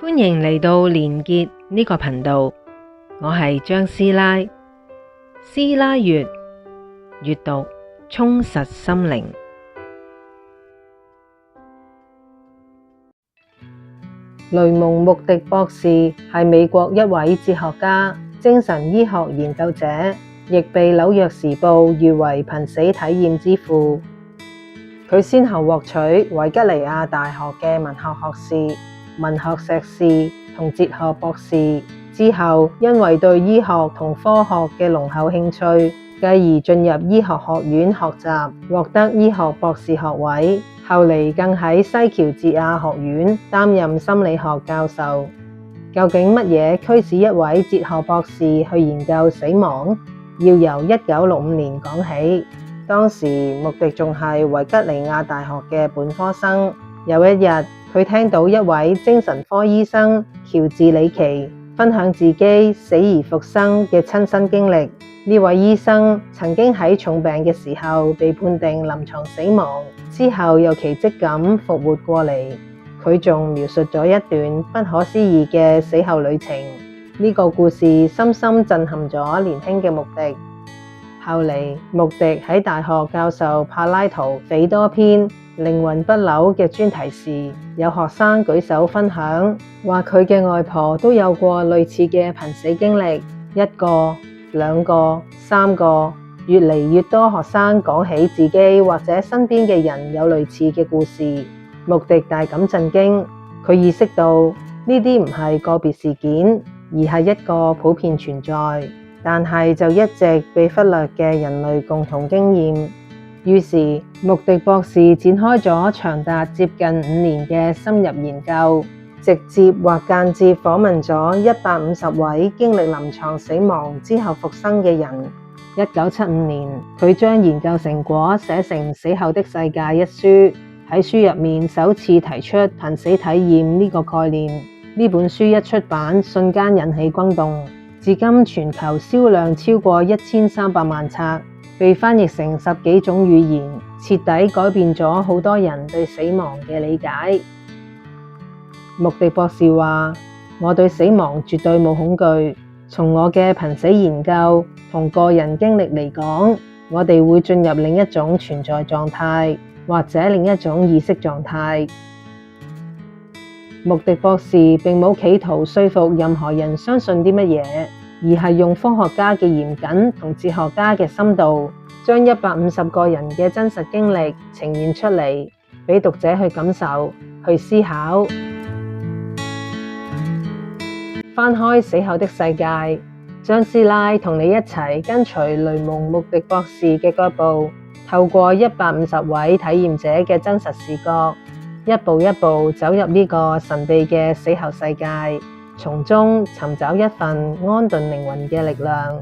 歡迎嚟到連結呢個頻道，我係張師奶。師奶閱閱讀充實心靈。雷蒙·穆迪博士係美國一位哲學家、精神醫學研究者，亦被紐約時報譽為瀕死體驗之父。佢先後獲取維吉尼亞大學嘅文學學士、文學碩士同哲學博士，之後因為對醫學同科學嘅濃厚興趣，繼而進入醫學學院學習，獲得醫學博士學位。後嚟更喺西喬治亞學院擔任心理學教授。究竟乜嘢驅使一位哲學博士去研究死亡？要由1965年講起。當時穆迪仲係維吉尼亞大學嘅本科生。有一日，佢聽到一位精神科醫生喬治里奇分享自己死而復生嘅親身經歷。呢位醫生曾經喺重病嘅時候被判定臨床死亡，之後又奇蹟咁復活過嚟。佢仲描述咗一段不可思議嘅死後旅程。呢個故事深深震撼咗年輕嘅穆迪。後嚟，穆迪喺大學教授柏拉圖斐多篇靈魂不朽嘅專題時，有學生舉手分享，話佢嘅外婆都有過類似嘅瀕死經歷。一個、兩個、三個，越嚟越多學生講起自己或者身邊嘅人有類似嘅故事。穆迪大感震驚，佢意識到呢啲唔係個別事件，而係一個普遍存在，但係就一直被忽略嘅人類共同經驗。於是，穆迪博士展開咗長達接近5年嘅深入研究，直接或間接訪問咗150位經歷臨床死亡之後復生嘅人。1975年，佢將研究成果寫成《死後的世界》一書，喺書入面首次提出瀕死體驗呢個概念。呢本書一出版，瞬間引起轟動，至今全球銷量超過1300萬冊，被翻譯成10幾種語言，徹底改變咗好多人對死亡嘅理解。穆迪博士話：我對死亡絕對冇恐懼。從我嘅瀕死研究同個人經歷嚟講，我哋會進入另一種存在狀態，或者另一種意識狀態。穆迪博士並冇企圖說服任何人相信啲乜嘢，而係用科學家嘅嚴謹同哲學家嘅深度，將150個人嘅真實經歷呈現出嚟，俾讀者去感受、去思考。翻開死後的世界，張師奶同你一齊跟隨雷蒙·穆迪博士嘅腳步，透過150位體驗者嘅真實視角，一步一步走入呢個神秘嘅死後世界，從中尋找一份安頓靈魂嘅力量。